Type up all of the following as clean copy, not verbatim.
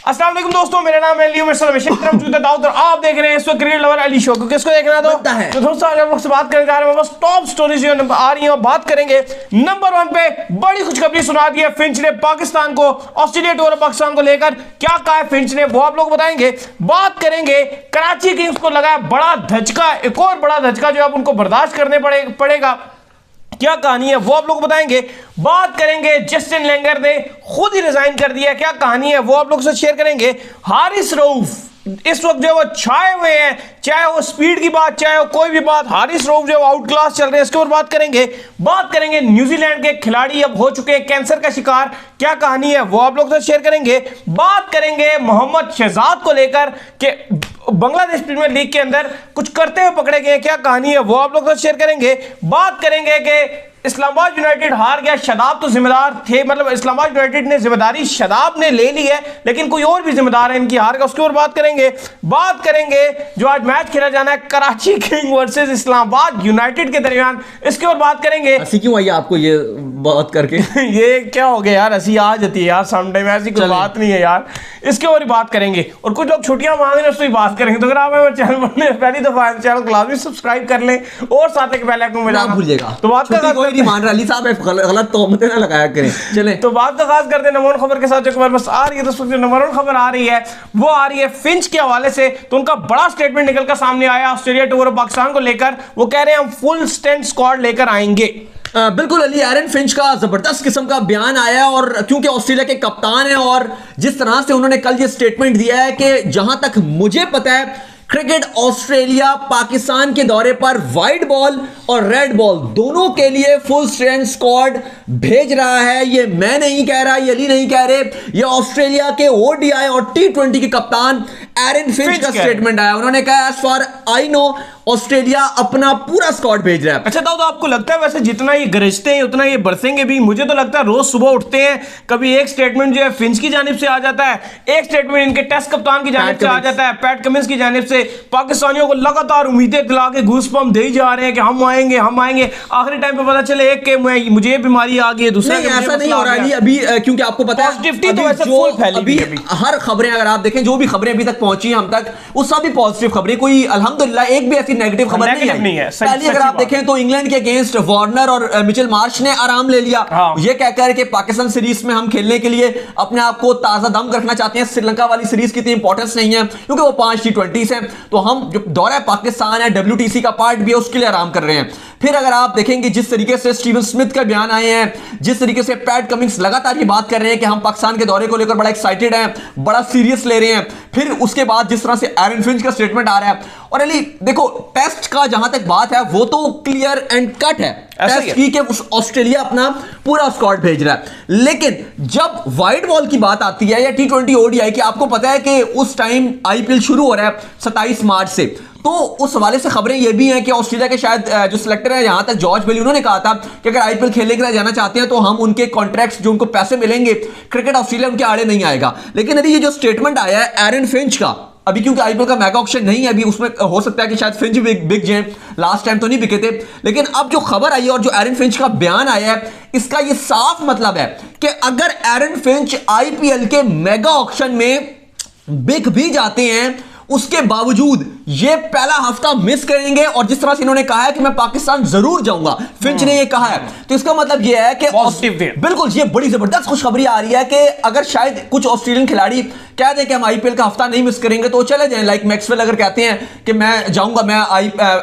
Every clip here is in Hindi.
अस्सलाम वालेकुम दोस्तों, मेरा नाम है लियो दाऊद और आप देख रहे हैं इस वक्त क्रिकेट लवर अली शो को। किसको देखना तो दोस्तों आज हम लोग से बात करने जा रहे हैं बस टॉप स्टोरीज जो आ रही हैं और बात करेंगे नंबर 1 पे बड़ी खुशखबरी सुना दी है फिंच ने पाकिस्तान को, ऑस्ट्रेलिया टूर और पाकिस्तान को लेकर क्या कहा है फिंच ने वो आप लोग बताएंगे। बात करेंगे कराची किंग्स को लगा बड़ा धचका, एक और बड़ा धचका जो अब उनको बर्दाश्त करने पड़ेगा, क्या कहानी है वो आप लोग बताएंगे। बात करेंगे जस्टिन लेंगर ने खुद ही रिजाइन कर दिया, क्या कहानी है वो आप लोग से शेयर करेंगे। हारिस रऊफ इस वक्त जो वो छाए हुए हैं, चाहे वो स्पीड की बात चाहे वो कोई भी बात, हारिस रऊफ जो आउट क्लास चल रहे हैं, इसके ऊपर बात करेंगे। बात करेंगे न्यूजीलैंड के खिलाड़ी अब हो चुके हैं कैंसर का शिकार, क्या कहानी है वो आप लोग से शेयर करेंगे। बात करेंगे मोहम्मद शहजाद को लेकर के बांग्लादेश प्रीमियर लीग के अंदर कुछ करते हुए पकड़े गए, क्या कहानी है वो आप लोग शेयर करेंगे। बात करेंगे कि इस्लामाबाद यूनाइटेड हार गया, शादाब तो जिम्मेदार थे, मतलब इस्लामाबाद यूनाइटेड ने जिम्मेदारी शादाब ने ले ली है लेकिन कोई और भी जिम्मेदार है इनकी हार का, उसके ऊपर बात करेंगे। बात करेंगे जो आज मैच खेला जाना है Karachi king versus Islamabad United के दरमियान, इसके ऊपर बात करेंगे। हंसी क्यों आई आपको ये बात करके? ये क्या हो गया यार, हंसी आ जाती है यार समटाइम, ऐसी कोई बात नहीं है यार, इसके ऊपर बात करेंगे। और कुछ लोग छुट्टियां मांग रहे हैं उसकी बात करेंगे, तो अगर आप हमारे चैनल पर पहली दफा चैनल को लाजमी सब्सक्राइब कर लें और साथ में बेल आइकन बजाना भूलिएगा। तो बात का नहीं मान रहा अली साहब, गलत तोहमतें ना लगाया करें। चलें तो बात का खास करते हैं नंबर 1 खबर के साथ, जो खबर बस आ रही है दोस्तों, जो नंबर 1 खबर आ रही है वो आ रही है फिंच के हवाले से। तो उनका बड़ा स्टेटमेंट निकलकर सामने आया ऑस्ट्रेलिया टूर और पाकिस्तान को लेकर, वो कह रहे हैं हम फुल स्ट्रेंथ स्क्वाड लेकर आएंगे। बिल्कुल अली, एरन फिंच का जबरदस्त किस्म का बयान आया और क्योंकि ऑस्ट्रेलिया के कप्तान हैं और जिस तरह से उन्होंने कल ये स्टेटमेंट दिया है कि जहां तक मुझे पता है क्रिकेट ऑस्ट्रेलिया पाकिस्तान के दौरे पर व्हाइट बॉल और रेड बॉल दोनों के लिए फुल स्ट्रेंथ स्क्वाड भेज रहा है। ये मैं नहीं कह रहा, ये अली नहीं कह रहे, ये ऑस्ट्रेलिया के ओडीआई और टी20 के कप्तान एरन फिंच का स्टेटमेंट आया। उन्होंने कहा as far I know Australia अपना पूरा स्क्वाड भेज रहा है। अच्छा दाऊद, आपको लगता है वैसे जितना ये गरजते हैं उतना ये बरसेंगे भी? मुझे तो लगता है रोज सुबह उठते हैं, कभी एक स्टेटमेंट जो है फिंच की जानिब से आ जाता है, एक स्टेटमेंट इनके टेस्ट कप्तान की जानिब से आ जाता है, पैट कमिंस की जानिब से। पाकिस्तानियों को लगातार उम्मीदें दिला के घूसपम्प दे ही जा रहे हैं कि हम आएंगे हम आएंगे, आखिरी टाइम पे पता चले एक के मुझे बीमारी आ गई है, दूसरा ऐसा नहीं हो रहा है अभी, क्योंकि आपको पता है अभी हर खबरें अगर आप देखें, जो भी खबरें अभी तक पहुंची हम तक, वो सभी पॉजिटिव खबरें, कोई अल्हम्दुलिल्लाह एक भी ऐसी नेगेटिव खबर नहीं है। पहले अगर आप देखें तो इंग्लैंड के अगेंस्ट वार्नर और मिचेल मार्श ने आराम ले लिया, ये कहकर कि पाकिस्तान सीरीज में हम खेलने के लिए अपने आप को ताजा दम रखना चाहते हैं, श्रीलंका वाली सीरीज की इतनी इंपॉर्टेंस नहीं है क्योंकि वो 5 T20s हैं, तो हम जो दौरा पाकिस्तान है WTC का पार्ट भी है उसके लिए आराम कर रहे हैं। फिर अगर आप देखेंगे जिस तरीके से स्टीवन स्मिथ का बयान आए हैं, जिस तरीके से पैट कमिंस लगातार ये बात कर रहे हैं कि हम पाकिस्तान के दौरे को लेकर बड़ा एक्साइटेड हैं, बड़ा सीरियस ले रहे हैं, फिर उसके बाद जिस तरह से एरन फिंच का स्टेटमेंट आ रहा है। और अली देखो, टेस्ट का जहां तक बात है वो तो क्लियर एंड कट है टेस्ट की कि ऑस्ट्रेलिया अपना पूरा स्क्वाड भेज रहा है, लेकिन जब व्हाइट बॉल की बात आती है या T20 ODI की, आपको पता है कि उस टाइम IPL शुरू हो रहा है 27 मार्च से, तो उस हवाले से खबरें ये भी हैं कि ऑस्ट्रेलिया के शायद जो सिलेक्टर है यहां तक जॉर्ज बेली, उन्होंने कहा था कि अगर IPL खेलने के लिए जाना चाहते हैं तो हम उनके कॉन्ट्रैक्ट्स जो उनको पैसे मिलेंगे, क्रिकेट ऑस्ट्रेलिया उनके आड़े नहीं आएगा। लेकिन अभी ये जो स्टेटमेंट आया है एरन फिंच का, अभी क्योंकि IPL का मेगा ऑक्शन नहीं है अभी, उसमें हो सकता है कि शायद फिंच बिक जाए, लास्ट टाइम तो नहीं बिके थे, लेकिन अब जो खबर आई है और जो एरन फिंच का बयान आया है, इसका ये साफ मतलब है कि अगर एरन फिंच IPL के मेगा ऑक्शन में बिक भी जाते हैं उसके बावजूद ये पहला हफ्ता मिस करेंगे, और जिस तरह से इन्होंने कहा है कि मैं पाकिस्तान जरूर जाऊंगा, फिंच ने ये कहा है, तो इसका मतलब ये है कि बिल्कुल ये बड़ी जबरदस्त खुशखबरी आ रही है कि अगर शायद कुछ ऑस्ट्रेलियन खिलाड़ी कह दें कि हम IPL का हफ्ता नहीं मिस करेंगे तो चले जाएं, लाइक मैक्सवेल अगर कहते हैं कि मैं जाऊंगा, मैं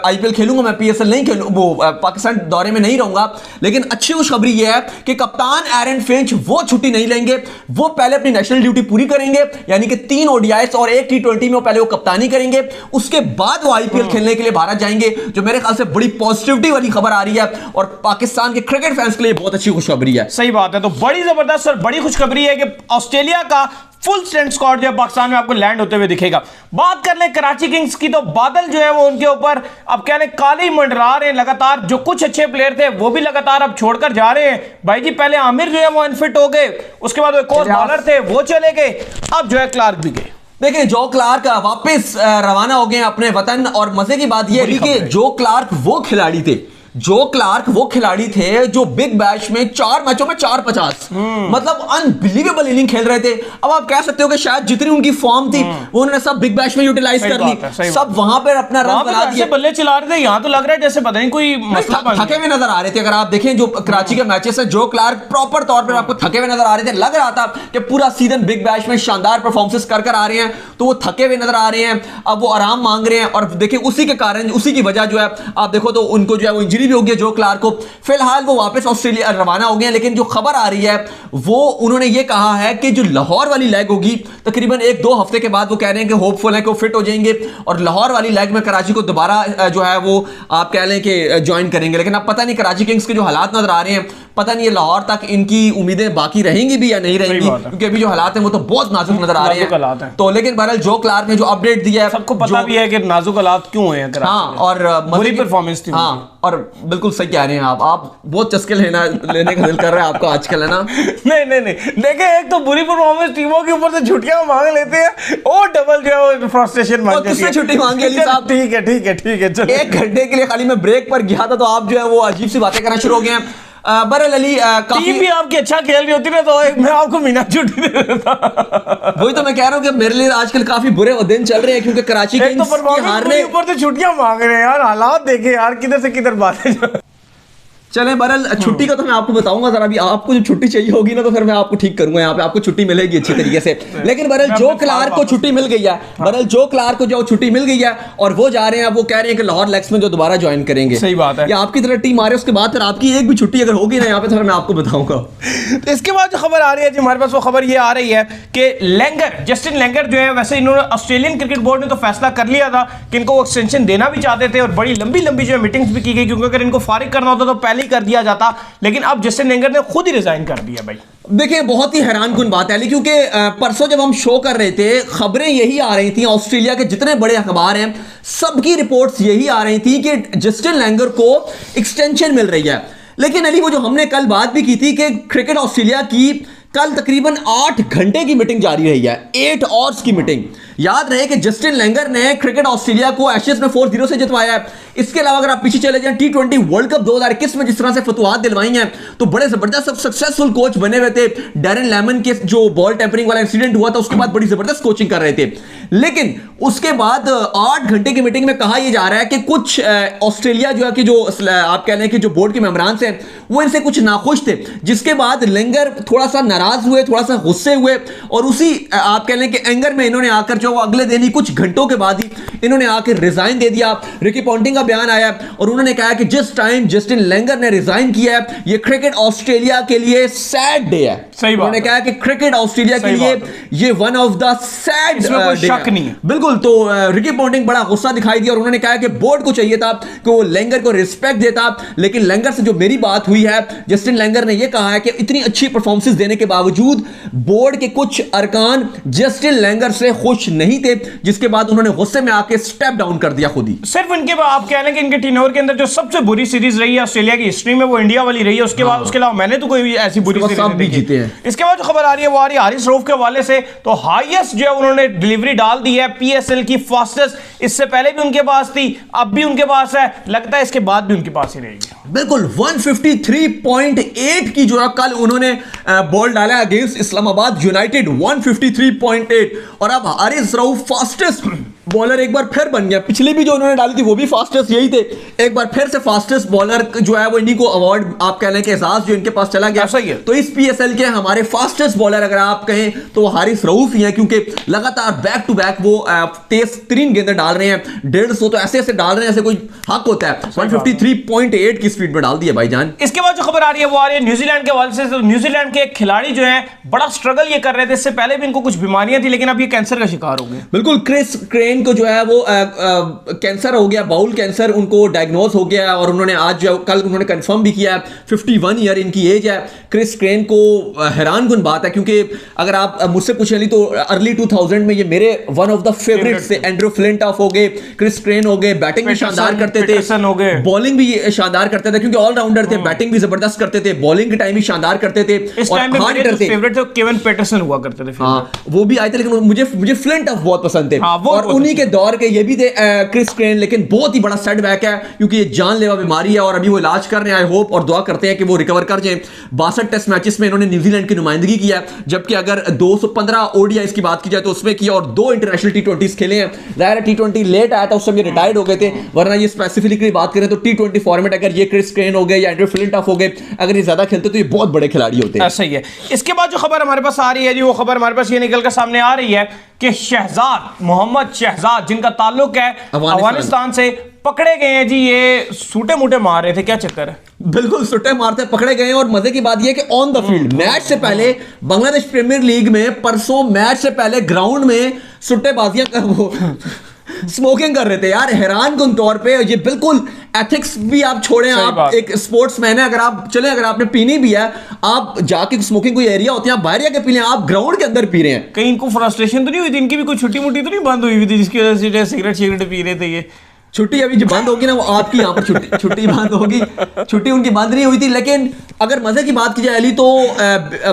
IPL खेलूंगा, मैं PSL नहीं खेलूं, वो पाकिस्तान दौरे में नहीं रहूंगा। लेकिन अच्छी खुशखबरी ये है कि कप्तान एरन फिंच वो छुट्टी नहीं लेंगे, वो पहले अपनी नेशनल ड्यूटी पूरी करेंगे, यानी कि 3 ODIs और 1 T20 में पहले वो कप्तानी करेंगे, उसके बाद वो IPL खेलने के लिए भारत जाएंगे, जो मेरे ख्याल से बड़ी पॉजिटिविटी वाली खबर आ रही है और पाकिस्तान के क्रिकेट फैंस के लिए बहुत अच्छी खुशखबरी है। सही बात है, तो बड़ी जबरदस्त और बड़ी खुशखबरी है कि ऑस्ट्रेलिया का फुल स्ट्रेंथ स्क्वाड जो है पाकिस्तान में आपको लैंड होते हुए दिखेगा। बात कर ले कराची किंग्स की, तो बादल जो है वो उनके ऊपर अब कह लें काले मंडरा रहे हैं लगातार, जो कुछ अच्छे प्लेयर थे वो भी लगातार अब छोड़कर जा रहे हैं। भाई जी पहले आमिर जो है वो अनफिट हो गए, उसके बाद एक और बॉलर थे वो चले गए, अब जो है क्लार्क भी गए। देखिए जो क्लार्क वापस रवाना हो गए अपने वतन, और मजे की बात यह है कि जो क्लार्क वो खिलाड़ी थे जो क्लार्क वो खिलाड़ी थे जो बिग बैश में 4 मैचों में 450, मतलब अनबिलीवेबल इनिंग खेल रहे थे। अब आप कह सकते हो कि शायद जितनी उनकी फॉर्म थी वो उन्होंने सब बिग बैश में यूटिलाइज कर ली, सब वहां पर अपना रन बना दिए, बल्ले चला रहे थे। यहाँ तो लग रहा है जैसे पता नहीं कोई थके हुए नजर आ रहे थे। अगर आप देखें जो कराची के मैचेस है, जो क्लार्क प्रॉपर तौर पर आपको थके हुए नजर आ रहे थे, लग रहा था कि पूरा सीजन बिग बैश में शानदार परफॉर्मेंस कर आ रहे हैं, तो वो थके हुए नजर आ रहे हैं, अब वो आराम मांग रहे हैं। और देखिए उसी के कारण, उसी की वजह जो है आप देखो तो उनको जो है वो इंजरी भी हो गई जो क्लार्क को। फिलहाल वो वापस ऑस्ट्रेलिया रवाना हो गए हैं, लेकिन जो खबर आ रही है वो उन्होंने ये कहा है कि जो लाहौर वाली लेग होगी तकरीबन 1-2 हफ्ते के बाद, वो कह रहे हैं कि होपफुल है कि वो फिट हो जाएंगे और लाहौर वाली लेग में कराची को दोबारा जो है वो आप कह लें कि ज्वाइन करेंगे। लेकिन अब पता नहीं कराची किंग्स के जो हालात नजर आ रहे हैं, पता नहीं लाहौर तक इनकी उम्मीदें बाकी रहेंगी भी या नहीं रहेंगी, क्योंकि अभी जो हालात हैं वो तो बहुत नाजुक नजर आ रहे हैं। तो लेकिन बहरहाल जो क्लार्क ने जो अपडेट दिया है, सबको पता भी है कि नाजुक हालात क्यों हैं। हाँ, और बुरी परफॉर्मेंस थी। हाँ, और बिल्कुल सही कह रहे हैं आप बहुत चस्के लेने का दिल कर रहा है आपका आजकल, है ना? नहीं देखिए, एक तो बुरी परफॉर्मेंस टीमों के ऊपर से छुट्टियां मांग लेते हैं और डबल जो है फ्रस्ट्रेशन मांग लेते हैं। किससे छुट्टी मांगी अली साहब? ठीक है चलो। 1 घंटे के लिए खाली मैं ब्रेक पर गया था तो आप जो है वो अजीब सी बातें करना शुरू हो गए हैं। बहरहाल अली टीम भी आपकी अच्छा खेल रही होती ना तो मैं आपको महीना छुट्टी दे देता। वही तो मैं कह रहा हूँ कि मेरे लिए आजकल काफी बुरे दिन चल रहे हैं, क्योंकि कराची के हारने ऊपर से छुट्टियां मांग रहे हैं यार। हालात देखे यार, किधर से किधर बातें। चले बहरहाल छुट्टी का तो मैं आपको बताऊंगा जरा, अभी आपको जो छुट्टी चाहिए होगी ना तो फिर मैं आपको ठीक करूंगा, यहाँ पे आपको छुट्टी मिलेगी अच्छी तरीके से। लेकिन बहरहाल जो क्लार्क को छुट्टी मिल गई है, बहरहाल जो क्लार्क को जो छुट्टी मिल गई है और वो जा रहे हैं, अब वो कह रहे हैं कि लाहौर लेग्स में जो दोबारा ज्वाइन करेंगे। सही बात है। या आपकी तरह टीम आ रही है, उसके बाद फिर आपकी एक भी छुट्टी अगर होगी ना यहाँ पे तो फिर मैं आपको बताऊंगा। तो इसके बाद जो खबर आ रही है जी हमारे पास, वो खबर ये आ रही है कि लेंगर, जस्टिन लेंगर जो है, वैसे इन्होंने ऑस्ट्रेलियन क्रिकेट बोर्ड ने तो फैसला कर लिया था कि इनको एक्सटेंशन देना भी चाहते थे और बड़ी लंबी जो है मीटिंग्स भी की गई, क्योंकि अगर इनको फारिग करना होता तो पहले ही कर दिया जाता। लेकिन अब जस्टिन लेंगर ने खुद ही रिजाइन कर दिया। भाई देखिए बहुत ही हैरानकुन बात है, क्योंकि परसों जब हम शो कर रहे थे खबरें यही आ रही थी, ऑस्ट्रेलिया के जितने बड़े अखबार हैं सबकी रिपोर्ट्स यही आ रही थी कि जस्टिन लेंगर को एक्सटेंशन मिल रही है। लेकिन अली वो जो हमने कल बात भी की थी कि क्रिकेट ऑस्ट्रेलिया की कल तकरीबन 8 घंटे की मीटिंग जारी रही है, 8 आवर्स की मीटिंग। याद रहे कि जस्टिन लेंगर ने क्रिकेट ऑस्ट्रेलिया को एशेज में 4-0 से जितवाया है। इसके अलावा अगर आप पीछे चले जाएं, T20 वर्ल्ड कप 2021 में जिस तरह से फतवाहत दिलवाई हैं, तो बड़े जबरदस्त सक्सेसफुल कोच बने हुए थे। डैरेन लेमन के जो बॉल टेम्परिंग वाला इंसिडेंट हुआ था उसके बाद बड़ी जबरदस्त कोचिंग कर रहे थे। लेकिन उसके बाद 8 घंटे की मीटिंग में कहा यह जा रहा है कि कुछ ऑस्ट्रेलिया जो है कि जो आप कह लें कि जो बोर्ड के मेंबरान हैं वो इनसे कुछ नाखुश थे, जिसके बाद लेंगर थोड़ा सा नाराज हुए, थोड़ा सा गुस्से हुए और उसी आप कह लें कि एंगर में इन्होंने आकर जो अगले दिन ही कुछ घंटों के बाद ही इन्होंने आकर रिजाइन दे दिया। रिकी पॉन्टिंग का बयान आया और उन्होंने कहा कि जिस टाइम जस्टिन लेंगर ने रिजाइन किया है ये क्रिकेट ऑस्ट्रेलिया के लिए सैड डे है। सही बात। उन्होंने कहा कि क्रिकेट ऑस्ट्रेलिया के लिए ये one of the sad day शक नहीं है। बिल्कुल। तो रिकी पॉन्टिंग बड़ा गुस्सा दिखाई दिया और उन्होंने कहा कि बोर्ड को चाहिए था कि वो लेंगर को रिस्पेक्ट देता। लेकिन लेंगर से जो मेरी बात हुई है, जस्टिन लेंगर ने यह कहा है कि इतनी अच्छी परफॉर्मेंस देने के बावजूद बोर्ड के कुछ अरकान जस्टिन लेंगर से खुश नहीं थे, जिसके बाद उन्होंने गुस्से में आके स्टेप डाउन कर दिया खुद ही। सिर्फ इनके आप कह लें कि इनके टेनओवर के अंदर जो सबसे बुरी सीरीज रही है ऑस्ट्रेलिया की हिस्ट्री में वो इंडिया वाली रही है। उसके बाद उसके अलावा मैंने तो कोई ऐसी बुरी सीरीज नहीं जीते हैं। इसके बाद जो खबर आ रही है वो आ रही है हारिस रऊफ के हवाले से। तो हाईएस्ट जो है उन्होंने डिलीवरी डाल दी है, पीएसएल की फास्टेस्ट। इससे पहले भी उनके पास थी, अब भी उनके पास है, लगता है इसके बाद भी उनके पास ही रहेगी। बिल्कुल 153.8 की जो कल उन्होंने बॉल डाला अगेंस्ट इस्लामाबाद यूनाइटेड 153.8 और अब हारिस रऊफ फास्टेस्ट बॉलर एक बार फिर बन गया। पिछली भी जो उन्होंने डाली थी वो भी फास्टेस्ट यही थे, एक बार फिर से फास्टेस्ट बॉलर जो है वो इन्हीं को अवार्ड आप कहने के एहसास जो इनके पास चला गया। सही है। तो इस पीएसएल के हमारे फास्टेस्ट बॉलर अगर आप कहें तो वो हारिस रऊफ ही है, क्योंकि लगातार बैक टू बैक वो तेज 3 गेंदें डाल रहे हैं, 150 तो ऐसे डाल रहे हैं ऐसे कोई हक होता है। 153.8 की स्पीड में डाल दिया भाईजान। इसके बाद जो खबर आ रही है वो आ रही है न्यूजीलैंड के हवाले से। तो न्यूजीलैंड के एक खिलाड़ी जो है बड़ा स्ट्रगल ये कर रहे थे, इससे पहले भी इनको कुछ बीमारियां थी लेकिन अब ये कैंसर का शिकार हो गए। बिल्कुल, क्रिस क्रेन को जो है वो कैंसर हो गया, बाउल कैंसर उनको डायग्नोज हो गया और उन्होंने आज जो कल उन्होंने कंफर्म भी किया। 51 ईयर इनकी एज है। क्रिस क्रेन को हैरानकुन बात है, क्योंकि अगर आप मुझसे पूछे नहीं तो अर्ली 2000 में ये मेरे वन ऑफ द फेवरेट से। एंड्रू फ्लिंटॉफ हो गए, क्रिस क्रेन हो गए, बैटिंग भी शानदार करते थे, बॉलिंग भी शानदार करते थे क्योंकि ऑलराउंडर थे, बैटिंग भी जबरदस्त करते थे, बॉलिंग के टाइम भी शानदार करते थे। इस टाइम पे मेरे फेवरेट थे केविन पीटरसन हुआ करते थे। हाँ वो भी आए थे, लेकिन मुझे फ्लिंटॉफ बहुत पसंद थे। और उन्हीं के दौर के ये भी थे क्रिस क्रेन, लेकिन बहुत ही बड़ा सेटबैक है क्योंकि ये जानलेवा बीमारी है और अभी वो इलाज कर रहे हैं। आई होप और दुआ करते हैं कि वो रिकवर कर जाएं। 62 टेस्ट मैचेस में इन्होंने न्यूजीलैंड की नुमाइंदगी किया है, जबकि अगर 215 ओडीआई की बात की जाए तो उसमें किया और 2 इंटरनेशनल टी20 खेले हैं। जाहिर है टी20 लेट आया था, उस समय रिटायर्ड हो गए थे, वरना ये स्पेसिफिकली बात करें तो टी20 फॉर्मेट अगर ये क्रिस क्रेन हो गए या एंड्रू फ्लिंटॉफ हो गए, अगर ये ज्यादा खेलते तो ये बहुत बड़े खिलाड़ी होते हैं। सही है। इसके बाद जो खबर हमारे पास आ रही है जी, वो खबर हमारे पास ये निकल कर सामने आ रही है कि शहजाद मोहम्मद शहजाद जिनका ताल्लुक है अफगानिस्तान से, पकड़े गए हैं जी। ये सूटे मूटे मार रहे थे, क्या चक्कर है? बिल्कुल सुट्टे मारते पकड़े गए हैं। और मजे की बात यह है कि ऑन द फील्ड मैच से पहले बांग्लादेश प्रीमियर लीग में परसों मैच से पहले ग्राउंड में सुट्टेबाजियां स्मोकिंग कर रहे थे यार, हैरान कुन तौर पे। ये बिल्कुल एथिक्स भी आप छोड़ें, आप एक स्पोर्ट्समैन है, अगर आप चले, अगर आपने पीनी भी है, आप जाके स्मोकिंग कोई एरिया होती है, आप बाहर जाके पी लें, आप ग्राउंड के अंदर पी रहे हैं। कहीं इनको फ्रस्ट्रेशन तो नहीं हुई थी? इनकी भी कोई छुट्टी मुट्टी तो नहीं बंद हुई थी जिसकी वजह से सिगरेट पी रहे थे ये? छुट्टी अभी जो बंद होगी ना, वो आपकी यहाँ पर छुट्टी बंद होगी। छुट्टी उनकी बंद नहीं हुई थी। लेकिन अगर मजे की बात की जाए अली, तो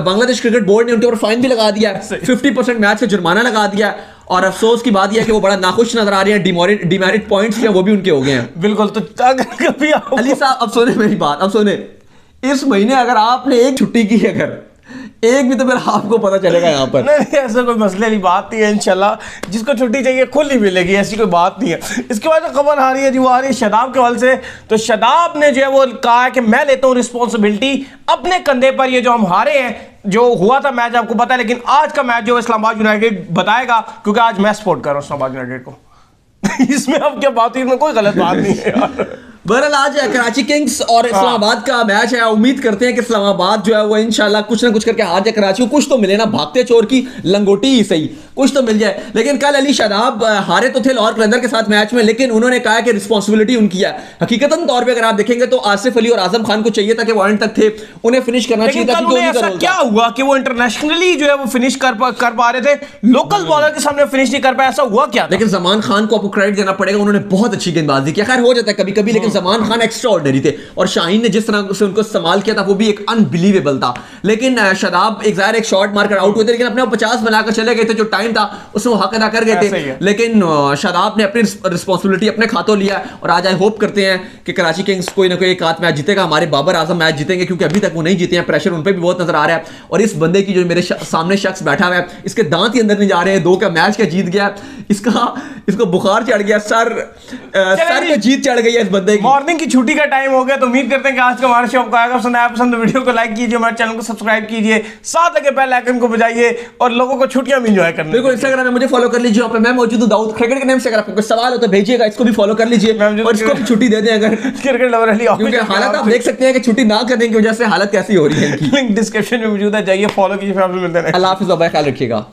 बांग्लादेश क्रिकेट बोर्ड ने उनके ऊपर फाइन भी लगा दिया, 50% मैच का जुर्माना लगा दिया। और अफसोस की बात यह है कि वो बड़ा नाखुश नजर आ रहे हैं, डिमेरिट पॉइंट्स हैं वो भी उनके हो गए हैं। बिल्कुल। तो अगर कभी अली साहब, अब सुने मेरी बात, अब सुने, इस महीने अगर आपने एक छुट्टी की, अगर एक भी, तो फिर आपको पता चलेगा यहाँ पर। नहीं, ऐसा कोई मसले वाली बात नहीं है। इंशाल्लाह जिसको छुट्टी चाहिए खुद ही मिलेगी, ऐसी कोई बात नहीं है। इसके बाद जो खबर आ रही है जी, वो आ रही है शादाब के हवाले से। तो शादाब ने जो है वो कहा है कि मैं लेता हूँ रिस्पॉन्सिबिलिटी अपने कंधे पर। ये जो हम हारे हैं, जो हुआ था मैच आपको पता है, लेकिन आज का मैच जो इस्लामाबाद यूनाइटेड बताएगा, क्योंकि आज मैं सपोर्ट कर रहा हूँ इस्लामाबाद यूनाइटेड को। इसमें अब क्या बात है, इसमें कोई गलत बात नहीं है यार। बहरहाल आज कराची किंग्स और इस्लामाबाद का मैच है। उम्मीद करते हैं कि इस्लामाबाद जो है वो इंशाल्लाह कुछ ना कुछ करके हार जाए, कराची को कुछ तो मिले ना, भागते चोर की लंगोटी ही सही, कुछ तो मिल जाए। लेकिन कल अली शादाब हारे तो थे लाहौर कलंदर के साथ मैच में, लेकिन उन्होंने कहा कि रिस्पॉन्सिबिलिटी उनकी है। हकीकतन तौर पर अगर आप देखेंगे तो आसिफ अली और आजम खान को चाहिए था कि वो एंड तक थे, उन्हें फिनिश करना चाहिए था। ऐसा क्या हुआ कि वो इंटरनेशनली जो है वो फिनिश कर पा रहे थे, लोकल बॉलर के सामने फिनिश नहीं कर पाया, ऐसा हुआ क्या? लेकिन जमान खान को आपको क्रेडिट देना पड़ेगा, उन्होंने बहुत अच्छी गेंदबाजी की। खैर हो जाता है कभी कभी, लेकिन जमान खान एक्स्ट्रा ऑर्डिनरी थे और शाहीन ने जिस तरह से उनको इस्तेमाल किया था वो भी एक अनबिलीवेबल था। लेकिन शादाब एक जाहिर एक शॉट मारकर आउट हुए थे, लेकिन अपने 50 बनाकर चले गए थे। जो टाइम था उसमें वो हक अदा कर गए थे। लेकिन शादाब ने अपनी रिस्पॉन्सिबिलिटी अपने खातों लिया और आज आई होप करते हैं कि कराची किंग्स कोई ना कोई एक आध मैच जीतेगा। हमारे बाबर आजम मैच जीतेंगे, क्योंकि अभी तक वो नहीं जीते हैं। प्रेशर उन पर भी बहुत नजर आ रहा है। और इस बंदे की जो मेरे सामने शख्स बैठा हुआ है, इसके दांत ही अंदर नहीं जा रहे हैं। 2 का मैच क्या जीत गया, इसको बुखार चढ़ गया, सर पे जीत चढ़ गई है इस बंदे की। मॉर्निंग की छुट्टी का टाइम हो गया, तो उम्मीद करते हैं कि आज का हमारा शो आपको आएगा पसंद। आया पसंद तो वीडियो को लाइक कीजिए, हमारे चैनल को सब्सक्राइब कीजिए, साथ लगे बेल आइकन को बजाइए और लोगों को छुट्टियां भी एंजॉय करनी। बिल्कुल, इंस्टाग्राम में मुझे फॉलो कर लीजिए, वहां पे मैं मौजूद हूं, दाऊद क्रिकेट के नाम से। अगर आपको कोई सवाल हो तो भेजिएगा, इसको भी फॉलो कर लीजिए और इसको भी छुट्टी दे दें अगर क्रिकेट लवर अली। क्योंकि हालत आप देख सकते हैं कि छुट्टी ना करने की वजह से हालत कैसी हो रही है इनकी। लिंक डिस्क्रिप्शन में मौजूद है, जाइए फॉलो कीजिए। फिर आपसे मिलते हैं। अल्लाह हाफिज़, ख्याल रखिएगा।